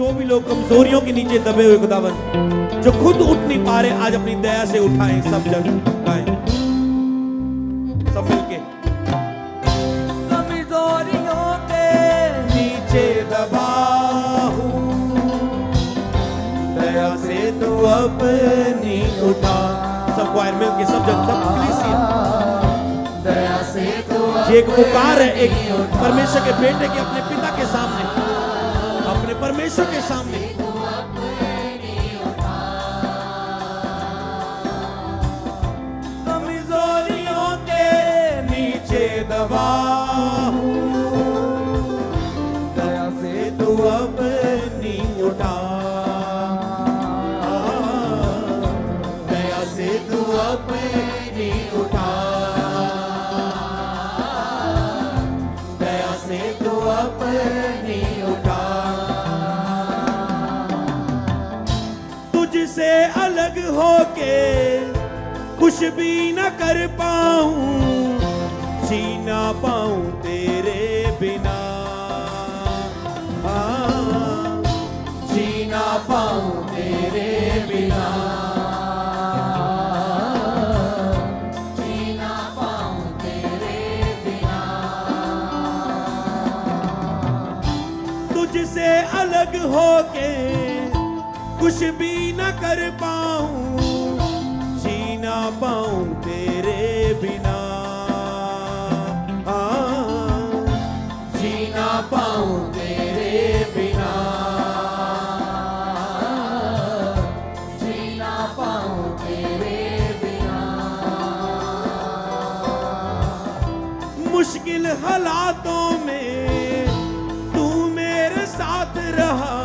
जो भी लोग कमजोरियों के नीचे दबे हुए खुदावन, जो खुद उठ नहीं पा रहे, आज अपनी दया से उठाएं। सब जन गाएं, सब मिलके। कमजोरियों के नीचे दबा हूं, दया से तू अपनी उठा। सब क्वायर मिलके, सब जन, सब कलीसिया, दया से तू। ये एक पुकार है, एक परमेश्वर के बेटे के अपने पिता के सामने, अपने परमेश्वर के सामने। कमजोरियों के नीचे दबा हूं, दया से तू अपनी उठा, दया से तू अपनी उठा, दया से तू अपनी उठा। तुझसे अलग होके कुछ भी न कर पाऊं, जी ना पाऊं तेरे बिना, जी ना पाऊं तेरे बिना, जी ना पाऊं तेरे बिना। तुझसे अलग होके कुछ भी न कर पाऊं, जी ना पाऊं तेरे बिना, जी ना पाऊं तेरे बिना, जी ना पाऊं तेरे बिना। मुश्किल हालातों में तू मेरे साथ रहा,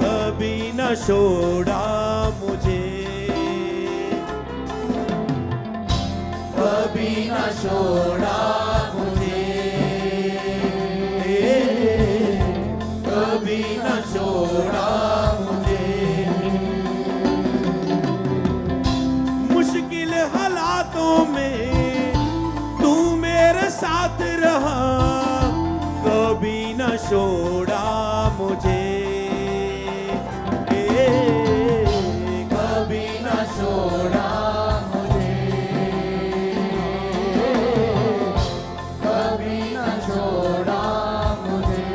कभी न छोड़ा मुझे, कभी न छोड़ा मुझे, कभी न छोड़ा मुझे। मुश्किल हालातों में तू मेरे साथ रहा, कभी न छोड़ा मुझे, कभी न छोड़ा मुझे, कभी न छोड़ा मुझे।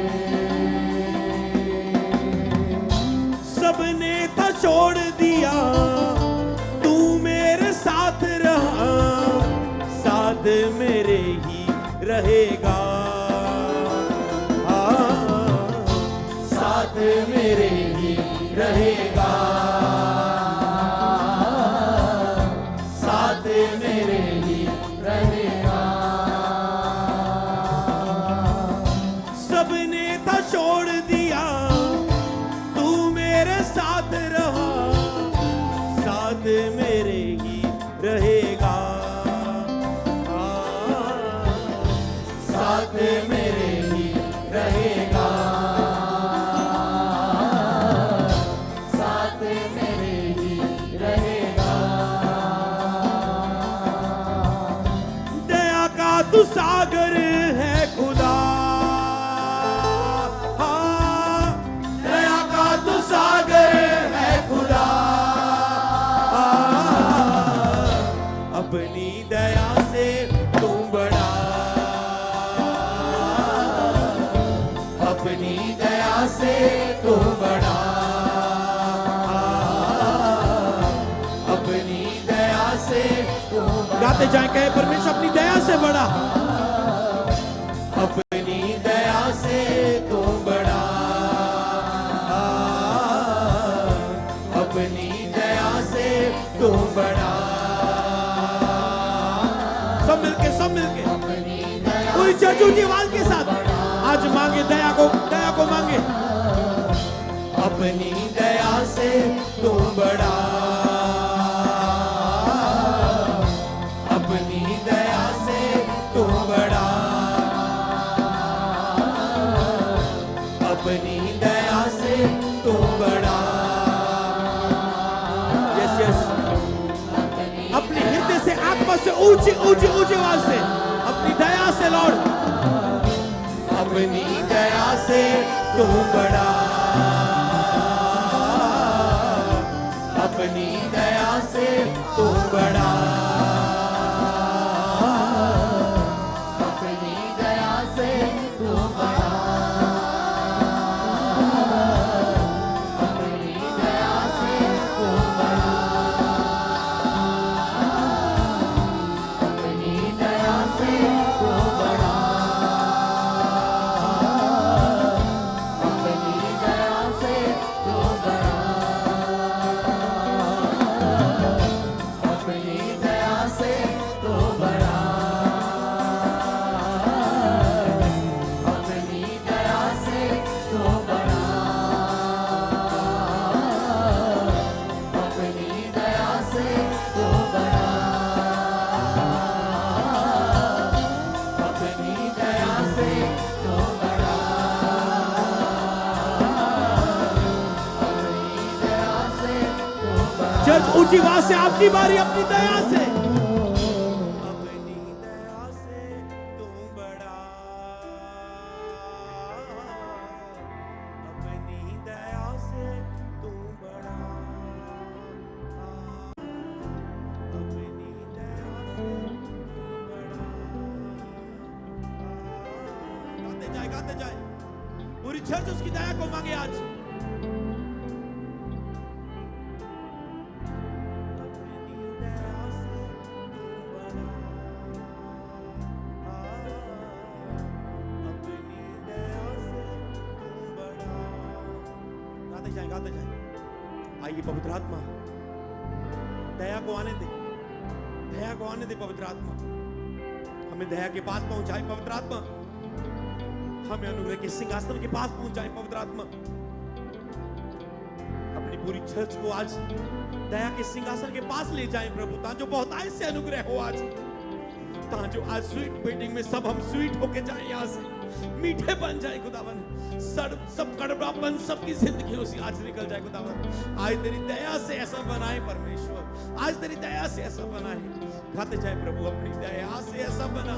सबने था छोड़ दिया, तू मेरे साथ रहा, साथ मेरे ही रहेगा, साथ मेरे ही रहेगा, साथ मेरे ही रहेगा। सबने था छोड़ दिया, तू मेरे साथ रहा, साथ मेरे ही रहेगा, साथ मेरे ही रहेगा, साथ मेरे ही रहेगा। दया का तू सागर है खुदा, दया का तू सागर है खुदा, अपनी दया से तू बड़ा, अपनी दया से तू बड़ा, अपनी दया से तू बड़ा। गाते जाए, कहे परमेश्वर अपनी दया से बड़ा, अपनी दया से तू बड़ा, अपनी दया से तू बड़ा। सब मिलके, सब मिलके पूरी चर्च ऊंची आवाज के साथ आज मांगे दया को मांगे। अपनी दया से तू बड़ा, अपनी दया से तू बड़ा, अपनी दया से तू बड़ा। यस यस, अपने हृदय से, आत्मा से, ऊंची ऊंची ऊंची आवाज से, अपनी दया से लॉर्ड, अपनी दया से तू बड़ा। अपनी दया से तू बड़ा, अपनी दया से तू बड़ा, अपनी दया से तू बड़ा, अपनी दया से तू बड़ा, अपनी दया से तू बड़ा, अपनी दया से तू बड़ा, अपनी दया से तू बड़ा, अपनी दया से तू बड़ा, अपनी दया से तू बड़ा, अपनी दया से तू बड़ा। चर्च ऊंची आवाज से, आपकी बारी अपनी दया से। अपनी दया से तू बड़ा, अपनी दया से तू बड़ा, अपनी दया से तू बड़ा। गाते जाए, पूरी चर्च उसकी दया को मांगे आज। गाते जाए। आइए पवित्र आत्मा, दया को आने दे, दया को आने दे पवित्र आत्मा, हमें दया के पास पहुंचाए पवित्र आत्मा, हमें अनुग्रह के सिंहासन के पास पहुंचाए पवित्र आत्मा। अपनी पूरी चर्च को आज दया के सिंहासन के पास ले जाएं प्रभु, ताकि जो बहुत आय से अनुग्रह हो आज, ताकि जो आज स्वीट मीटिंग में सब हम स्वीट होके जाएं, यहाँ से मीठे बन जाए खुदावन, सब कड़वापन सबकी जिंदगियों से आज निकल जाए खुदावन। आज तेरी दया से ऐसा बनाए परमेश्वर, आज तेरी दया से ऐसा बनाए। खाते जाए प्रभु, अपनी दया से ऐसा बना,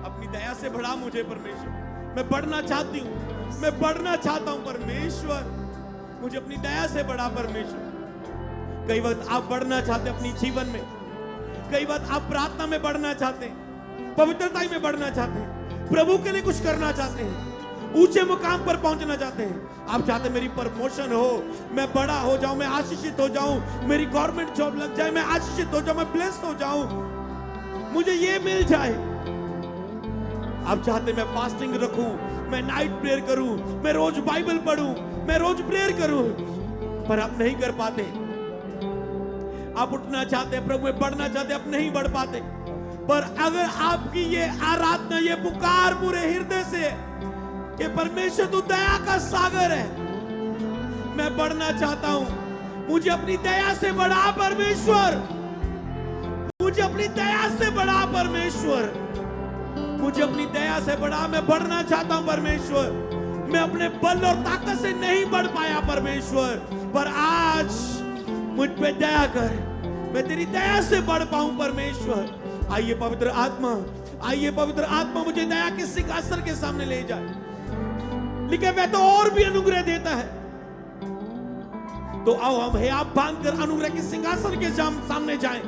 अपनी दया से बढ़ा मुझे परमेश्वर। मैं बढ़ना चाहती हूँ, मैं बढ़ना चाहता हूँ परमेश्वर, मुझे अपनी दया से बढ़ा परमेश्वर। कई वक्त आप बढ़ना चाहते अपनी जीवन में, कई बात आप प्रार्थना में बढ़ना चाहते हैं, पवित्रता में बढ़ना चाहते हैं, प्रभु के लिए कुछ करना चाहते हैं, ऊंचे मुकाम पर पहुंचना चाहते हैं। आप चाहते हैं मेरी प्रमोशन हो, मैं बड़ा हो जाऊं, मैं आशीषित हो जाऊं, मेरी गवर्नमेंट जॉब लग जाए, मैं आशीषित हो जाऊं, मैं ब्लेस्ड हो जाऊं, मुझे ये मिल जाए। आप चाहते हैं मैं फास्टिंग रखूं, मैं नाइट प्रेयर करूं, मैं रोज बाइबल पढूं, मैं रोज प्रेयर करूं, पर आप नहीं कर पाते। आप उठना चाहते हैं, प्रभु में बढ़ना चाहते हैं, आप नहीं बढ़ पाते। पर अगर आपकी ये आराधना, ये पुकार पूरे हृदय से कि परमेश्वर तू दया का सागर है, मैं बढ़ना चाहता हूं, मुझे अपनी दया से बढ़ा परमेश्वर, मुझे अपनी दया से बढ़ा परमेश्वर, मुझे अपनी दया से बढ़ा, मैं बढ़ना चाहता हूं परमेश्वर। मैं अपने बल और ताकत से नहीं बढ़ पाया परमेश्वर, पर आज मुझ पे दया कर, मैं तेरी दया से बढ़ पाऊं परमेश्वर। आइए पवित्र आत्मा, आइए पवित्र आत्मा, मुझे दया के सिंहासन के सामने ले जाए। लेकिन वह तो और भी अनुग्रह देता है, तो आओ हम हे आप बांध कर अनुग्रह के सिंहासन के सामने जाएं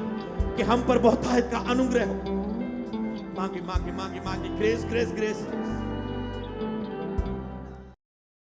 कि हम पर बहुतायत का अनुग्रह हो। मांगे मांगे मांगे मांगे, ग्रेस ग्रेस ग्रेस।